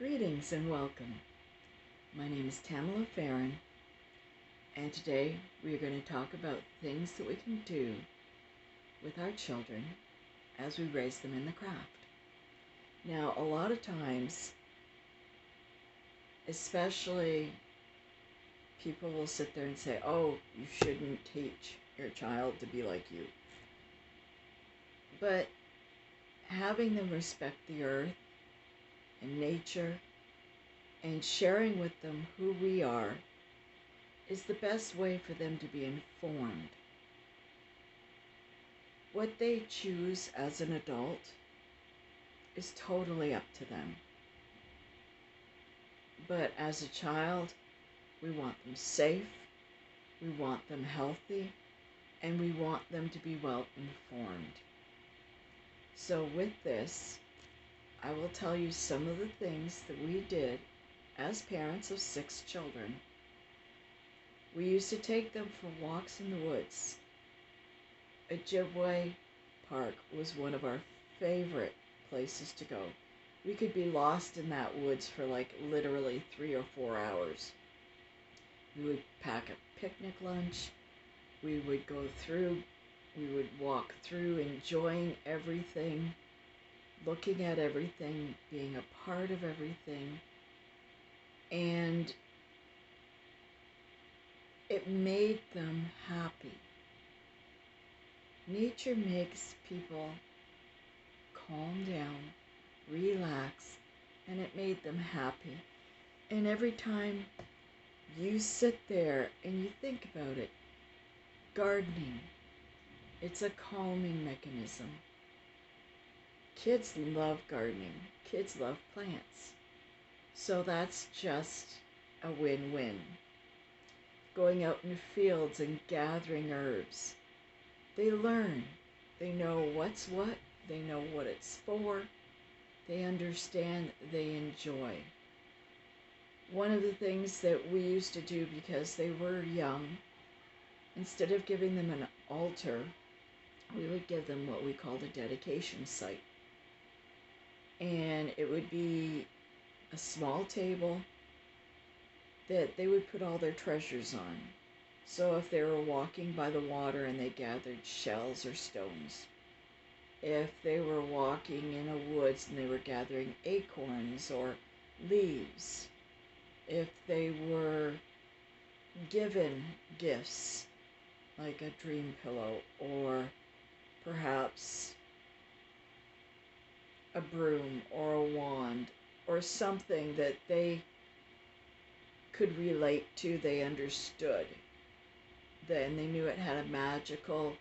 Greetings and welcome. My name is Tamala Farron, and today we are going to talk about things that we can do with our children as we raise them in the craft. Now, a lot of times, especially people will sit there and say, oh, you shouldn't teach your child to be like you. But having them respect the earth and nature and sharing with them who we are is the best way for them to be informed. What they choose as an adult is totally up to them. But as a child, we want them safe, we want them healthy, and we want them to be well informed. So with this, I will tell you some of the things that we did as parents of 6 children. We used to take them for walks in the woods. Ojibwe Park was one of our favorite places to go. We could be lost in that woods for like literally 3 or 4 hours. We would pack a picnic lunch. We would go through, we would walk through enjoying everything, looking at everything, being a part of everything. And it made them happy. Nature makes people calm down, relax, and it made them happy. And every time you sit there and you think about it, gardening, it's a calming mechanism. Kids love gardening. Kids love plants. So that's just a win-win. Going out in the fields and gathering herbs. They learn. They know what's what. They know what it's for. They understand. They enjoy. One of the things that we used to do because they were young, instead of giving them an altar, we would give them what we called a dedication site. And it would be a small table that they would put all their treasures on. So if they were walking by the water and they gathered shells or stones, if they were walking in a woods and they were gathering acorns or leaves, if they were given gifts like a dream pillow or perhaps a broom or a wand or something that they could relate to, they understood, then they knew it had a magical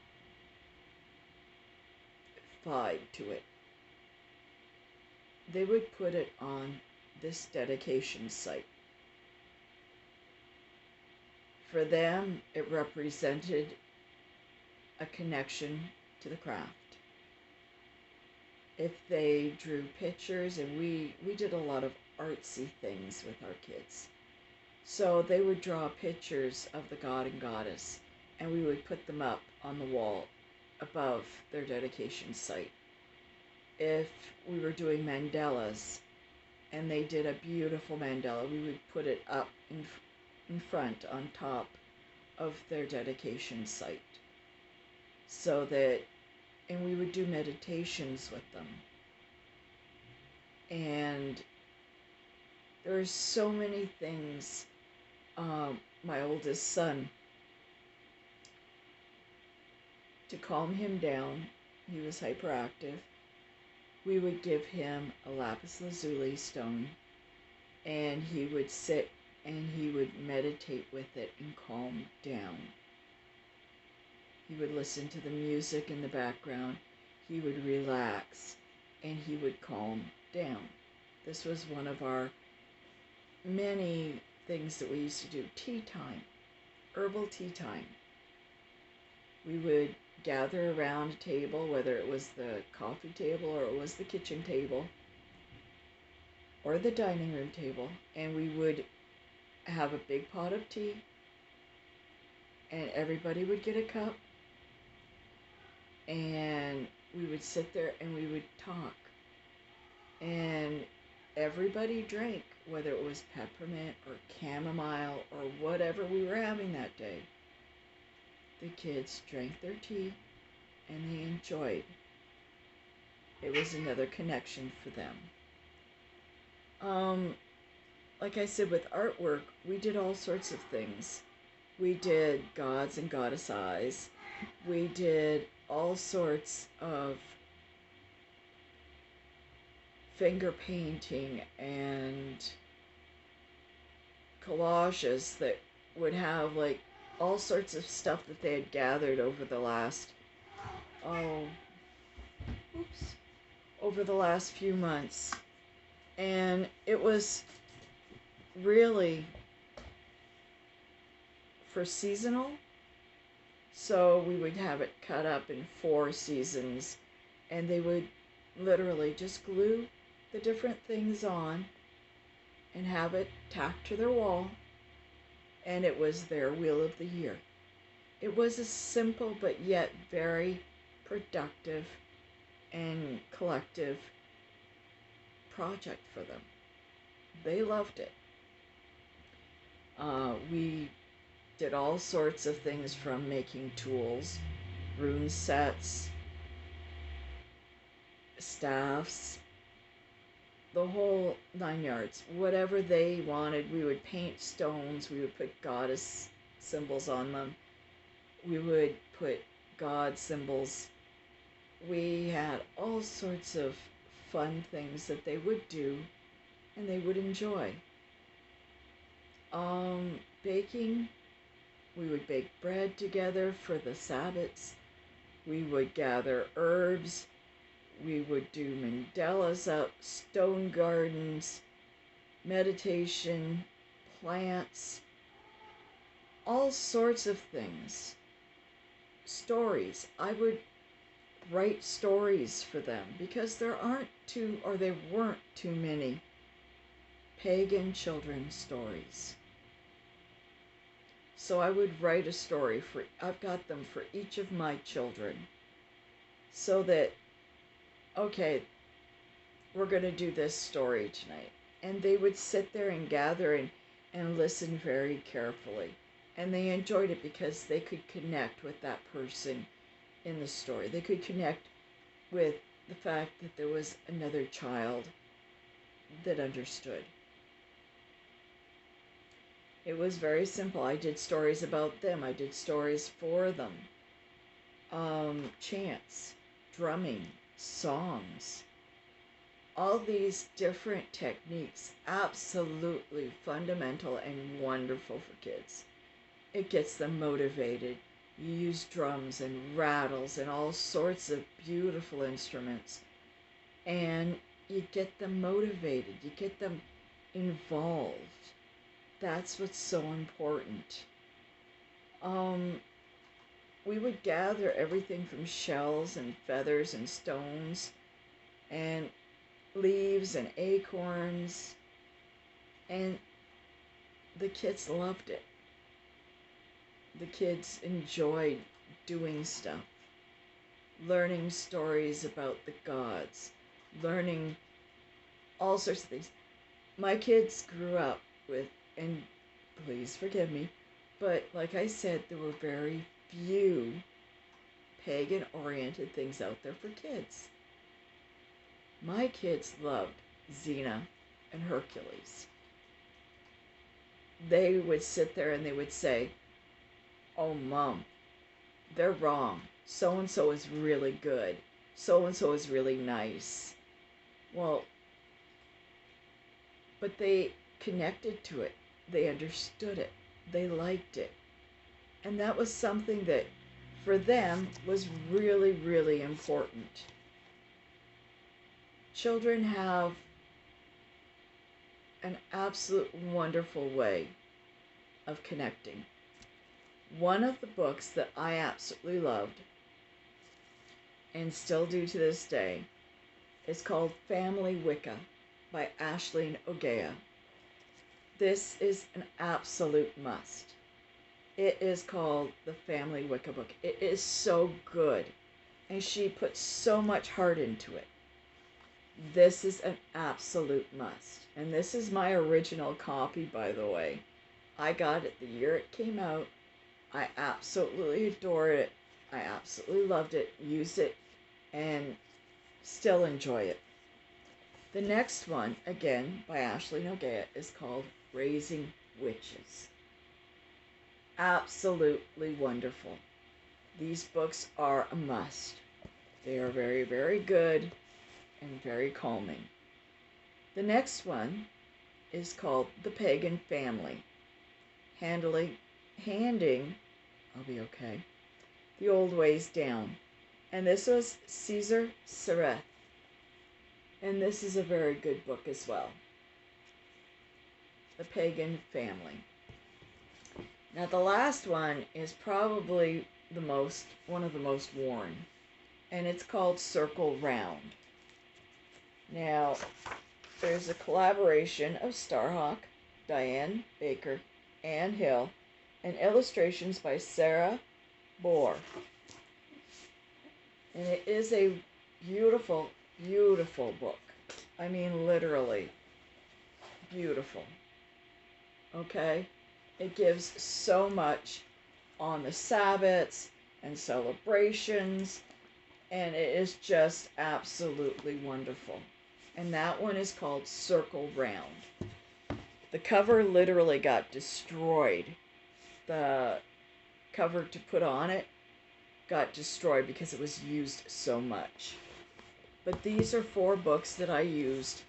vibe to it. They would put it on this dedication site. For them, it represented a connection to the craft. If they drew pictures, and we did a lot of artsy things with our kids. So they would draw pictures of the god and goddess, and we would put them up on the wall above their dedication site. If we were doing mandalas, and they did a beautiful mandala, we would put it up in front, on top of their dedication site. So that, and we would do meditations with them. And there are so many things. My oldest son, to calm him down, he was hyperactive, we would give him a lapis lazuli stone, and he would sit and he would meditate with it and calm down. He would listen to the music in the background, he would relax, and he would calm down. This was one of our many things that we used to do. Tea time, herbal tea time. We would gather around a table, whether it was the coffee table or it was the kitchen table or the dining room table, and we would have a big pot of tea, and everybody would get a cup, and we would sit there and we would talk. And everybody drank, whether it was peppermint or chamomile or whatever we were having that day. The kids drank their tea and they enjoyed. It was another connection for them. Like I said, with artwork, we did all sorts of things. We did gods and goddess eyes. We did all sorts of finger painting and collages that would have like all sorts of stuff that they had gathered over the last few months. And it was really for seasonal. So we would have it cut up in 4 seasons, and they would literally just glue the different things on and have it tacked to their wall, and it was their wheel of the year. It was a simple but yet very productive and collective project for them. They loved it. We did all sorts of things, from making tools, rune sets, staffs, the whole 9 yards. Whatever they wanted, we would paint stones, we would put goddess symbols on them, we would put god symbols. We had all sorts of fun things that they would do and they would enjoy. Baking, we would bake bread together for the Sabbats. We would gather herbs. We would do mandalas up, stone gardens, meditation, plants, all sorts of things. Stories. I would write stories for them because there weren't too many pagan children's stories. So I would write a story I've got them for each of my children, so that, okay, we're going to do this story tonight. And they would sit there and gather and listen very carefully. And they enjoyed it because they could connect with that person in the story. They could connect with the fact that there was another child that understood. It was very simple. I did stories about them. I did stories for them. Chants, drumming, songs. All these different techniques, absolutely fundamental and wonderful for kids. It gets them motivated. You use drums and rattles and all sorts of beautiful instruments. And you get them motivated. You get them involved. That's what's so important. We would gather everything from shells and feathers and stones and leaves and acorns, and the kids loved it. The kids enjoyed doing stuff, learning stories about the gods, learning all sorts of things. My kids grew up with, and please forgive me, but like I said, there were very few pagan-oriented things out there for kids. My kids loved Xena and Hercules. They would sit there and they would say, "Oh, Mom, they're wrong. So-and-so is really good. So-and-so is really nice." Well, but they connected to it. They understood it. They liked it. And that was something that, for them, was really, really important. Children have an absolute wonderful way of connecting. One of the books that I absolutely loved, and still do to this day, is called Family Wicca by Aisling Ogea. This is an absolute must. It is called the Family Wicca book. It is so good, and she puts so much heart into it. This is an absolute must. And this is my original copy, by the way. I got it the year it came out. I absolutely adored it. I absolutely loved it, used it, and still enjoy it. The next one, again by Ashley Nogea, is called Raising Witches. Absolutely wonderful. These books are a must. They are very, very good and very calming. The next one is called The Pagan Family. Handing, I'll be okay, the old ways down. And this was Caesar Sereth. And this is a very good book as well. The Pagan Family. Now the last one is probably one of the most worn. And it's called Circle Round. Now, there's a collaboration of Starhawk, Diane Baker, Anne Hill, and illustrations by Sarah Bohr. And it is a beautiful, beautiful book. I mean, literally beautiful. Okay? It gives so much on the Sabbats and celebrations, and it is just absolutely wonderful. And that one is called Circle Round. The cover literally got destroyed. The cover to put on it got destroyed because it was used so much. But these are 4 books that I used,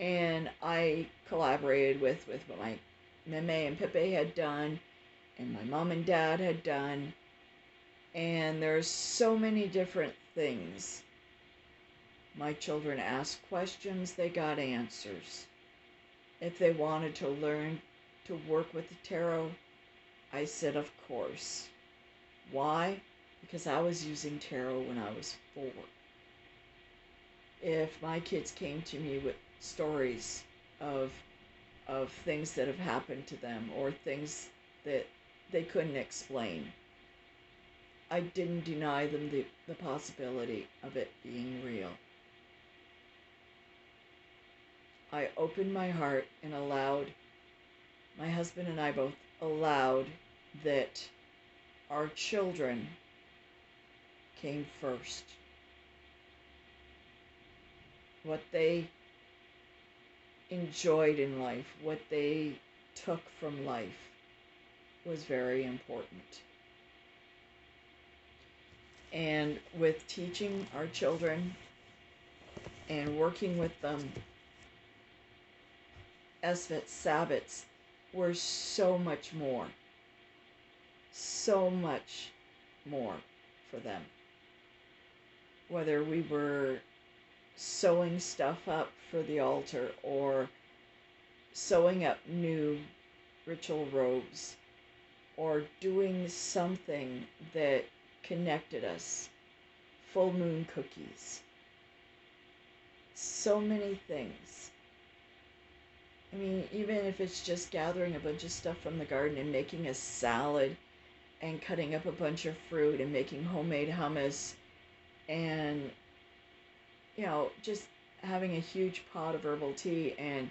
and I collaborated with what my Meme and Pepe had done, and my mom and dad had done. And there's so many different things. My children asked questions, they got answers. If they wanted to learn to work with the tarot, I said, of course. Why? Because I was using tarot when I was 4. If my kids came to me with stories of things that have happened to them or things that they couldn't explain, I didn't deny them the possibility of it being real. I opened my heart and allowed, my husband and I both allowed that our children came first. What they enjoyed in life, what they took from life was very important. And with teaching our children and working with them, Sabbats were so much more for them. Whether we were sewing stuff up for the altar or sewing up new ritual robes or doing something that connected us, full moon cookies, so many things. I mean, even if it's just gathering a bunch of stuff from the garden and making a salad and cutting up a bunch of fruit and making homemade hummus and, just having a huge pot of herbal tea and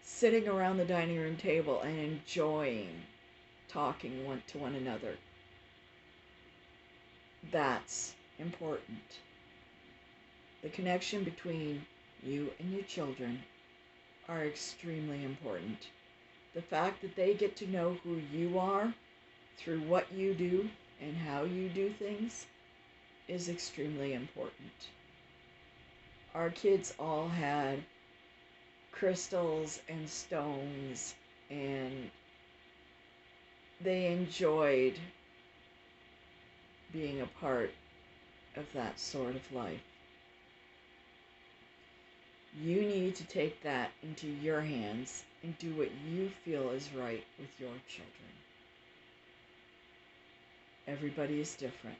sitting around the dining room table and enjoying talking to one another. That's important. The connection between you and your children are extremely important. The fact that they get to know who you are through what you do and how you do things is extremely important. Our kids all had crystals and stones, and they enjoyed being a part of that sort of life. You need to take that into your hands and do what you feel is right with your children. Everybody is different.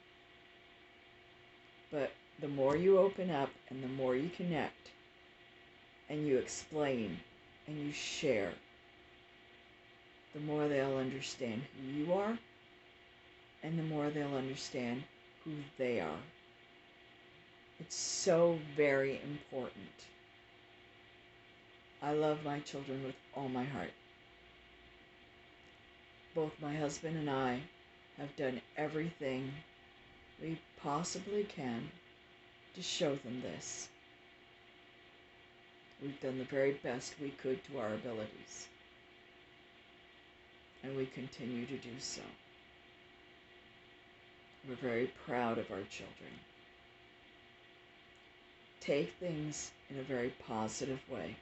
But the more you open up and the more you connect and you explain and you share, the more they'll understand who you are and the more they'll understand who they are. It's so very important. I love my children with all my heart. Both my husband and I have done everything we possibly can to show them this. We've done the very best we could to our abilities, and we continue to do so. We're very proud of our children. Take things in a very positive way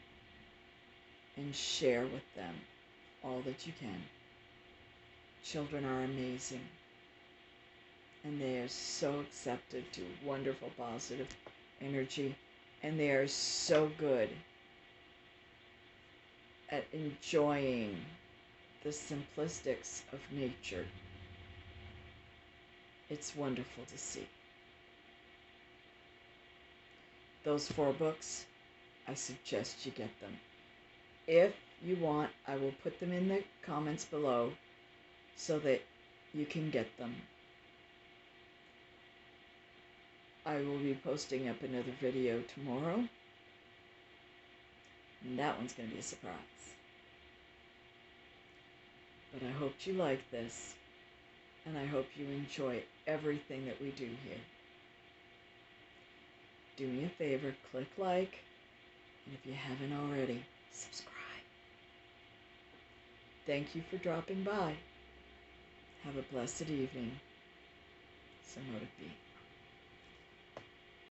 and share with them all that you can. Children are amazing, and they are so accepted to wonderful positive energy, and they are so good at enjoying the simplistics of nature. It's wonderful to see. Those 4 books, I suggest you get them. If you want, I will put them in the comments below so that you can get them. I will be posting up another video tomorrow, and that one's going to be a surprise. But I hope you like this, and I hope you enjoy everything that we do here. Do me a favor, click like, and if you haven't already, subscribe. Thank you for dropping by. Have a blessed evening. So mote it be.